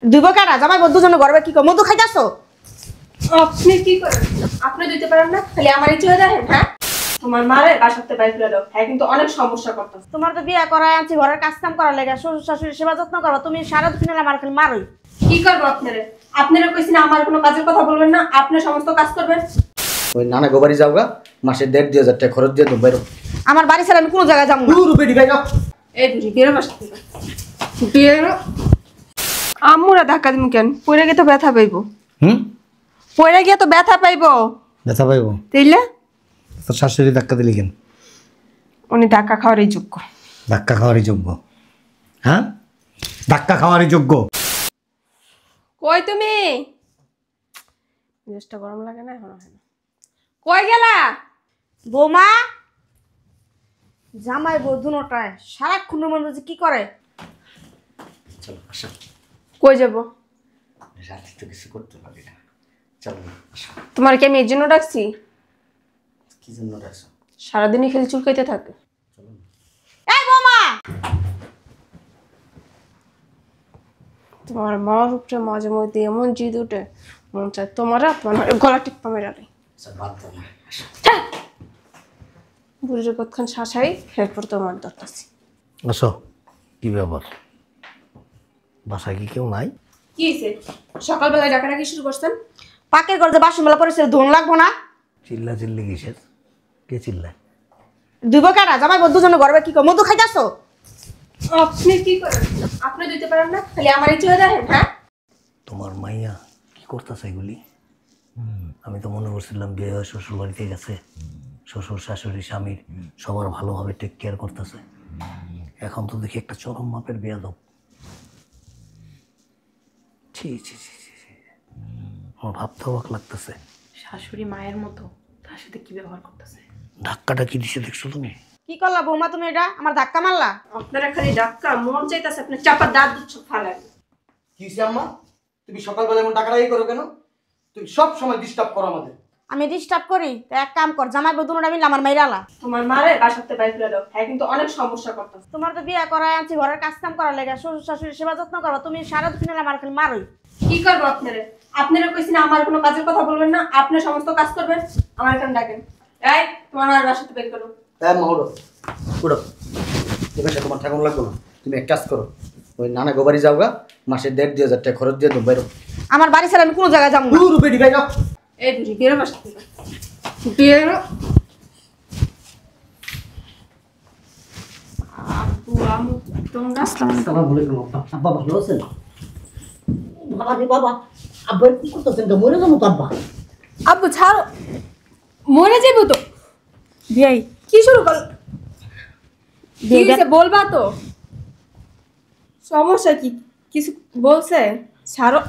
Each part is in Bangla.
দুইব কাটা জামাই বন্ধু জন্য গর্বে কি মধু খাইতাছো? আপনি কি করেন? আপনি দিতে পারেন না, খালি আমারই চলে দেখেন। হ্যাঁ, তোমার মারে বাসাতে বাইর করে দাও। হ্যাঁ, কিন্তু অনেক সমস্যা করতেছে। তোমার তো বিয়া করায় আনছি ঘরের কাজ কাম করার লেগে, শ্বশুর শাশুড়ি সেবা যত্ন করো, তুমি সারা দিন আমার খালি মারোই। কি করবো আপনারে? আপনারা কইছি না আমার কোনো কাজের কথা বলবেন না, আপনি সমস্ত কাজ করবেন। ওই নানা গোবারি যাওগা, মাসে 1.5-2 হাজার টাকা খরচ দিয়ে দেবো বাইরো। আমার বাড়ি ছেড়ে আমি কোনো জায়গায় যাবো না। রুপে দিবাই না। এই বুঝি বেরো বাসা থেকে, বেরো। আম্মুরা ধাক্কা দিমু কেন? পড়ে গিয়ে তো ব্যথা পাইবো। পড়ে গিয়ে তো ব্যথা পাইবো। ব্যথা পাইবো? তাইলে তোর শাশুড়ি ধাক্কা দিলি কেন? উনি ধাক্কা খাওয়ারই যোগ্য। ধাক্কা খাওয়ারই যোগ্য? হ্যাঁ, ধাক্কা খাওয়ারই যোগ্য। কই তুমি? মেজাজটা গরম লাগে না এখন? কই গেলা? বৌমা জামাই বউ দুটায় সারাক্ষণের মধ্যে যে কি করে? চলো আসো। কই যাবো? রাতে তো কিছু করতে পারি না, চলো আসো। তোমার কি আমি এর জন্য ডাকছি? কি জন্য ডাকছো? সারাদিনই খালি চুলকাইতে থাকে। এই বৌমা, তোমার মার উপরে মাঝে মধ্যে এমন জিদ উঠে, মন চায় তোমার গলা টিপ্পা মেরালে। আচ্ছা বাদ দাও না, আসো। বুড়ির কতক্ষণ শাসাই, এরপর তোমার দরকারছি। আসো। কি ব্যাপার, বাসায় কি কেউ নাই? কি হয়েছে? সকালবেলায় ডাকাডাকি শুরু করছেন? পাকের ঘর যে বাসন বেলা পরিষ্কার ধুন লাগবো না? চিল্লা চিল্লি কিসের? কে চিল্লায়? দুইব কাটা জামাই বন্ধু জন্য গর্বে কি মধু খাইতাছো? আপনি কি করেন? আপনি দিতে পারেন না, খালি আমারই চলে দেখেন। হ্যাঁ, তোমার মাইয়া কি করতেছে এগুলি? আমি তো মনে করছিলাম বিয়ে হয়ে শ্বশুর বাড়িতে গেছে, শ্বশুর শাশুড়ি স্বামীর সবার ভালোভাবে টেক কেয়ার করতেছে। এখন তো দেখি একটা চরম মাপের বেয়াদব। ছি ছি ছি ছি ছি। আমার ভাবতে অবাক লাগতেছে। শাশুড়ি মায়ের মতো, তার সাথে কি ব্যবহার করতেছে? ধাক্কাটা কি দিছে দেখছো তুমি? কি করলা বৌমা তুমি? এটা আমার ধাক্কা মারলা। আপনারা খালি ডাক্কা মন চাইতেছে আপনি চাপা দাঁত দুচ্ছ ফালায়। কি হইছে আম্মা? তুমি সকালবেলা এমন টাকাটাই করো কেন? তুমি সব সময় ডিস্টার্ব করো আমাদের। আমি ডিস্টার্ব করি? তো এক কাম কর, জামাই বউ দুটা মিলে আমার মাইরালা। তোমার মারে বাসাতে বাইর করে দাও। হ্যাঁ, কিন্তু অনেক সমস্যা করতেছে। তোমার তো বিয়া করায় আনছি ঘরের কাজ কাম করার লেগে, শ্বশুর শাশুড়ি সেবা যত্ন করো, তুমি সারা দিন আমার খালি মারোই। কি করবো আপনারে? আপনারা কইছি না আমার কোনো কাজের কথা বলবেন না, আপনি সমস্ত কাজ করবেন। আমার কেন ডাকেন? এই তোমার মায়ের বাসাতে বের করো। হ্যাঁ মা, ওঠো ওঠো। এবার তোমার ঠাকুর লাগবে না। তুমি এক কাজ করো, ওই নানা গোবারি যাওগা, মাসে 1.5-2 হাজার টাকা খরচ দিয়ে দেবো বাইরো। আমার বাড়ি ছেড়ে আমি কোনো জায়গায় যাবো না। রুপে দিবাই না। এই বুঝি বেরো বাসা থেকে, বেরো। আব্বু আম্মু তোমরা আসসালামু আলাইকুম আব্বা। আব্বা ভালো আছেন? বাবা রে বাবা, আব্বা কি করতেছেন? তো মরে যাবো তো আব্বা। আব্বু ছাড়ো, মরে যাবো তো। বিয়াই কি শুরু কর? কি হয়েছে বলবা তো? সমস্যা কি? কিছু বলছে? ছাড়ো।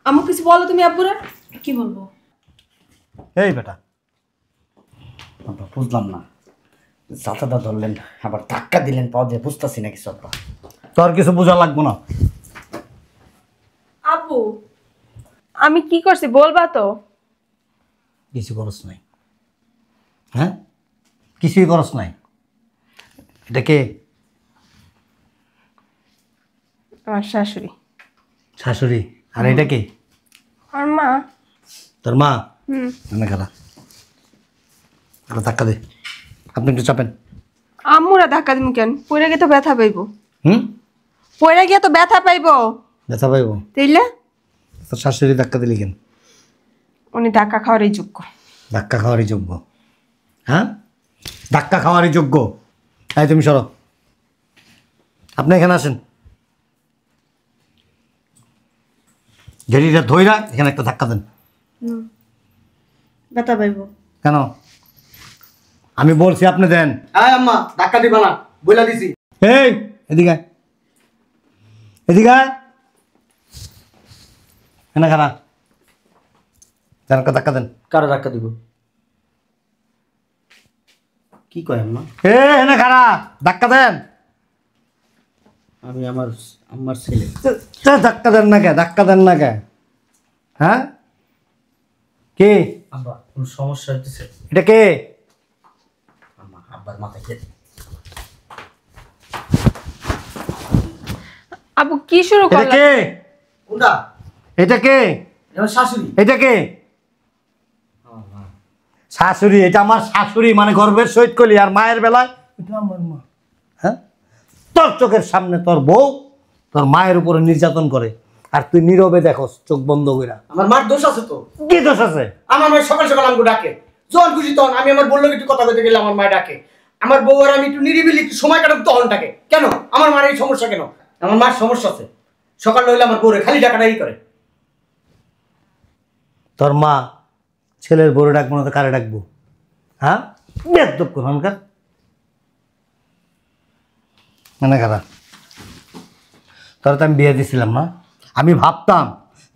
আম্মু কিছু বলো তুমি আব্বুরা। কি বলবো? এই বেটা, আব্বা বুঝলাম না, চাচাটা ধরলেন আবার ধাক্কা দিলেন পাও দিয়ে, বুঝতেছি না কিছু আব্বা। তোর কিছু বোঝা লাগবো না। আব্বু আমি কি করছি বলবা তো? কিছু খরচ নাই। হ্যাঁ, কিছুই খরচ নাই। এটা কে? আমার শাশুড়ি। শাশুড়ি? আর এটা কে? আর মা। তোর মা? এনে খারাপ ধাক্কা দে। আপনি একটু চাপেন। আম্মুরা ধাক্কা দিমু কেন? পড়ে গিয়ে তো ব্যথা পাইবো। হুম, পড়ে গিয়ে তো ব্যথা পাইবো। ব্যথা পাইবো? তাইলে তোর শাশুড়ি ধাক্কা দিলি কেন? উনি ধাক্কা খাওয়ারই যোগ্য। ধাক্কা খাওয়ারই যোগ্য? হ্যাঁ, ধাক্কা খাওয়ারই যোগ্য। এই তুমি সরো, আপনি এখানে আসেন। ঘেরিটা ধইরা এখানে একটা ধাক্কা দেন। ব্যথা পাইব কেন? আমি বলছি আপনি দেন। হ্যাঁ আম্মা, ধাক্কা দিবা না, বইলা দিছি। এই এদিকে আয়। এদিকে আয়। এখানে খারাপ ধাক্কা দেন। কারা ধাক্কা দিব? কি কয় আম্মা? এনে খারাপ ধাক্কা দেন। আমি আমার আমার ছেলে। ধাক্কা দেন না কে? ধাক্কা দেন না কে? হ্যাঁ, কে? আব্বা কোন সমস্যা হইতেছে? এটা কে? আম্মা, আব্বার মাথায় খেয়ে আব্বু কি শুরু এটা করলা? কে? কোনটা? এটা কে? এটা আমার শাশুড়ি। এটা কে? শাশুড়ি? এটা আমার শাশুড়ি, মানে গর্বের সহিত কলি। আর মায়ের বেলায় এটা আমার মা। হ্যাঁ, তোর চোখের সামনে তোর বউ তোর মায়ের উপরে নির্যাতন করে, আর তুই নীরবে দেখোস চোখ বন্ধ কইরা। আমার মার দোষ আছে তো। কি দোষ আছে? আমার মায়ের সকাল সকাল আমাকে ডাকে, যখন খুশি তখন। আমি আমার বললো একটু কথা বলতে গেলে আমার মায় ডাকে। আমার বউ আর আমি একটু নিরিবিলি একটু সময় কাটাবো তখন ডাকে। কেন আমার মার এই সমস্যা কেন? আমার মার সমস্যা আছে, সকাল হইলে আমার বউরে খালি ডাকাডাকি করে। তোর মা ছেলের বউরে ডাকবো না তো কারে ডাকবো? হ্যাঁ, বেয়াদব কোনখানকার। মানে কারা? তোরা তো আমি বিয়ে দিছিলাম না। আমি ভাবতাম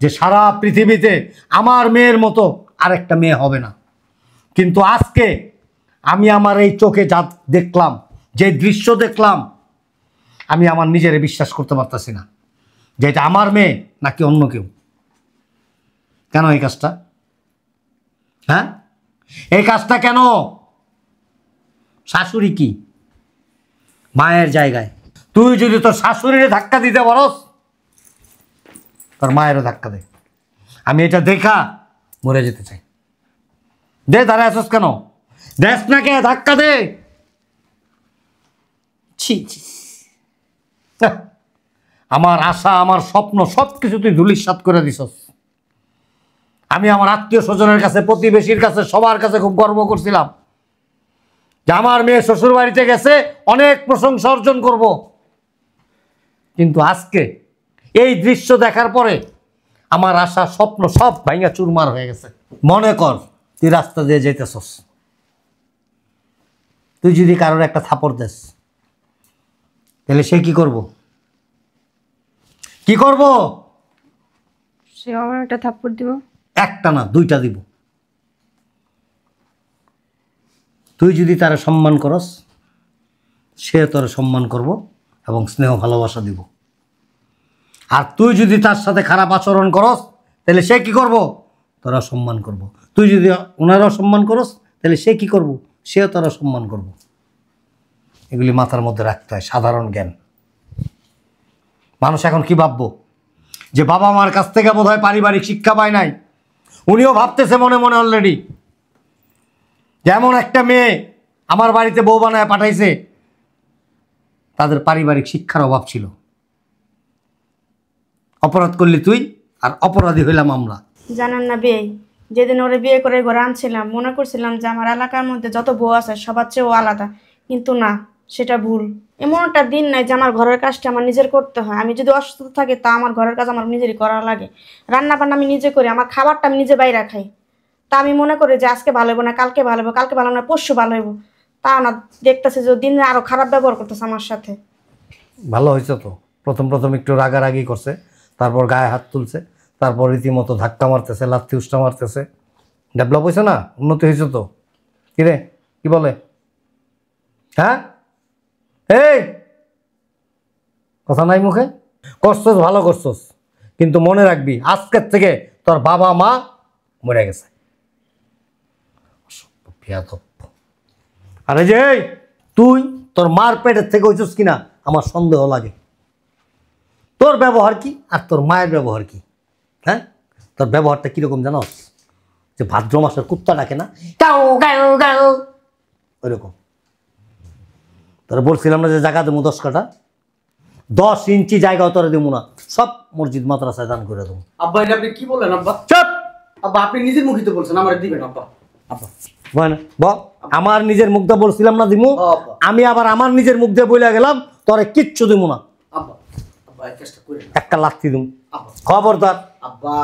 যে সারা পৃথিবীতে আমার মেয়ের মতো আরেকটা মেয়ে হবে না, কিন্তু আজকে আমি আমার এই চোখে যা দেখলাম, যে দৃশ্য দেখলাম, আমি আমার নিজেরে বিশ্বাস করতে পারতাছি না যে এটা আমার মেয়ে নাকি অন্য কেউ। কেন এই কাজটা? হ্যাঁ, এই কাজটা কেন? শাশুড়ি কি মায়ের জায়গায়? তুই যদি তোর শাশুড়িরে ধাক্কা দিতে পারস, তোর মায়েরও ধাক্কা দে। আমি এটা দেখা মরে যেতে চাই। দে, দাঁড়ায় আসস কেন? দেখ না কে, ধাক্কা দে। ছি ছি। হ্যাঁ, আমার আশা, আমার স্বপ্ন সব কিছু তুই ধুলিস্যাৎ করে দিছস। আমি আমার আত্মীয় স্বজনের কাছে, প্রতিবেশীর কাছে, সবার কাছে খুব গর্ব করছিলাম যে আমার মেয়ে শ্বশুর বাড়িতে গেছে, অনেক প্রশংসা অর্জন করব। কিন্তু আজকে এই দৃশ্য দেখার পরে আমার আশা, স্বপ্ন সব ভাঙা চুরমার হয়ে গেছে। মনে কর তুই রাস্তা দিয়ে যেতেছস, তুই যদি কারোর একটা থাপড় দেস, তাহলে সে কি করব? কি করব? সে আমার একটা থাপ্পড় দিব। একটা না, দুইটা দিব। তুই যদি তারা সম্মান করস, সে তোর সম্মান করব এবং স্নেহ ভালোবাসা দিব। আর তুই যদি তার সাথে খারাপ আচরণ করস, তাহলে সে কি করব? তোরা সম্মান করব। তুই যদি ওনারাও সম্মান করস, তাহলে সে কি করব? সেও তোরা সম্মান করব। এগুলি মাথার মধ্যে রাখতে হয়, সাধারণ জ্ঞান। মানুষ এখন কি ভাববো? যে বাবা মার কাছ থেকে বোধহয় পারিবারিক শিক্ষা পায় নাই। উনিও ভাবতেছে মনে মনে অলরেডি, যেমন একটা মেয়ে আমার বাড়িতে বউ বানায় পাঠাইছে, তাদের পারিবারিক শিক্ষার অভাব ছিল। অপরাধ করলি তুই, আর অপরাধী হইলাম আমরা। জানেন না বিয়ে, যেদিন ওরে বিয়ে করে ঘরে আনছিলাম মনে করছিলাম যে আমার এলাকার মধ্যে যত বউ আছে সবার চেয়েও আলাদা, কিন্তু না, সেটা ভুল। এমন একটা দিন নাই যে আমার ঘরের কাজটা আমার নিজের করতে হয়। আমি যদি অসুস্থ থাকি তা আমার ঘরের কাজ আমার নিজেরই করা লাগে। রান্না বান্না আমি নিজে করি, আমার খাবারটা আমি নিজে বাইরে খাই। তা আমি মনে করি যে আজকে ভালো হইব না, কালকে ভালো হইব, কালকে ভালো না পরশু ভালো হইব। তা না, দেখতেছি যে দিনে আরো খারাপ ব্যবহার করতেছে আমার সাথে। ভালো হয়েছে তো। প্রথম প্রথম একটু রাগারাগি করছে, তারপর গায়ে হাত তুলছে, তারপর রীতিমতো ধাক্কা মারতেছে, লাথি উষ্টা মারতেছে। ডেভেলপ হয়েছে না? উন্নতি হয়েছে তো। কিরে, কি বলে? হ্যাঁ, এই কথা নাই মুখে? করছস, ভালো করছস, কিন্তু মনে রাখবি আজকের থেকে তোর বাবা মা মরে গেছে। আরে যে তুই তোর মার পেটের থেকে হইছস কিনা আমার সন্দেহ লাগে। তোর ব্যবহার কি আর তোর মায়ের ব্যবহার কি? হ্যাঁ, তোর ব্যবহারটা কিরকম জানোস? যে ভাদ্র মাসের কুত্তা ডাকে না, গাও গাও গাও, ওইরকম। তোরা বলছিলাম না যে জায়গা দেবো 10 কাঠা, 10 ইঞ্চি জায়গাও তোরা দেবো না, সব মসজিদ মাদ্রাসায় দান করে দেবো। আব্বা এটা আপনি কি বললেন আব্বা? চুপ! আব্বা আপনি নিজের মুখিতে বলছেন আমার দিবেন আব্বা। আব্বা আমার নিজের মুখ দিয়ে বলছিলাম না দিমু, আব্বা। আমি আবার আমার নিজের মুখ দিয়ে বলে গেলাম তোরে কিচ্ছু দিব না। আব্বা আব্বা এই কাজটা করেন না। একটা লাথি দিম, আব্বা খবরদার। আব্বা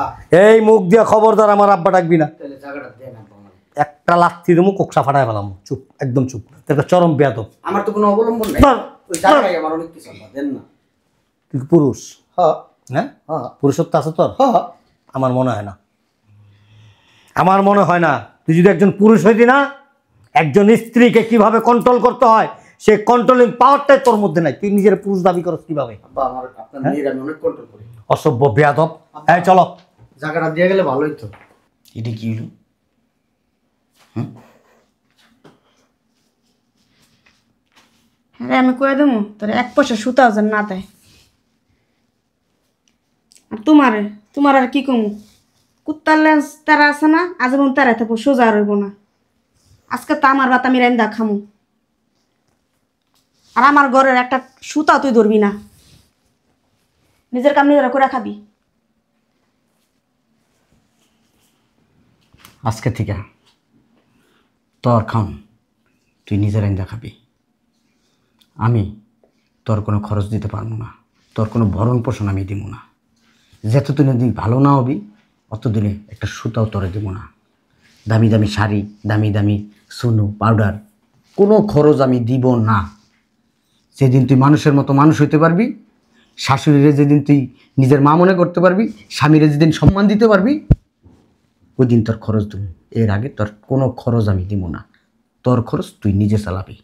এই মুখ দিয়ে খবরদার আমার আব্বা ডাকবি না। তাহলে জায়গাটা দেন আব্বা আমার। একটা লাথি দিমু, কোকসা ফাটায় ফেলাম। চুপ, একদম চুপ। একটা চরম বেয়াদব। আমার তো কোনো অবলম্বন নাই। বাহ! ওই জায়গায় আমার অনেক কিছু আব্বা দেন না। তুই কি পুরুষ? হ্যাঁ হ্যাঁ, হ্যাঁ পুরুষত্ব আছে তোর? হ্যাঁ আমার মনে হয় না। আমার মনে হয় না। তুই যদি একজন পুরুষ হইতি না, একজন স্ত্রীকে কিভাবে কন্ট্রোল করতে হয় সে কন্ট্রোলিং পাওয়ারটাই তোর মধ্যে নাই। তুই নিজের পুরুষ দাবি করস কিভাবে? আব্বা আমার আপনার মেয়ের আমি অনেক কন্ট্রোল করি। অসভ্য বেয়াদব। এই চলো। জায়গাটা দিয়ে গেলে ভালোই তো। এটা কি হলো? হ্যাঁ আমি কয়ে দেবো তোর 1 পয়সা সুতাও যেন না দেয়। আর তোমার আর কি কমু কুত্তার লেন্স তারা আছে না আজীবন তারা থাকবো সোজা রইব না আজকে তো আমার ভাত আমি রান্দা খামু আর আমার ঘরের একটা সুতা তুই ধরবি না নিজের কাম নিজেরা করে খাবি আজকে থেকে তোর খাম তুই নিজের রান্দা খাবি আমি তোর কোনো খরচ দিতে পারবো না তোর কোনো ভরণ পোষণ আমি দিব না যতদিনে তুই ভালো না হবি অতদিনে একটা সুতাও তোরে দিব না দামি দামি শাড়ি দামি দামি সুনু পাউডার কোনো খরচ আমি দিব না যেদিন তুই মানুষের মতো মানুষ হইতে পারবি শাশুড়িরে যেদিন তুই নিজের মা মনে করতে পারবি স্বামীরে যেদিন সম্মান দিতে পারবি ওই দিন তোর খরচ দেব এর আগে তোর কোনো খরচ আমি দিব না তোর খরচ তুই নিজে চালাবি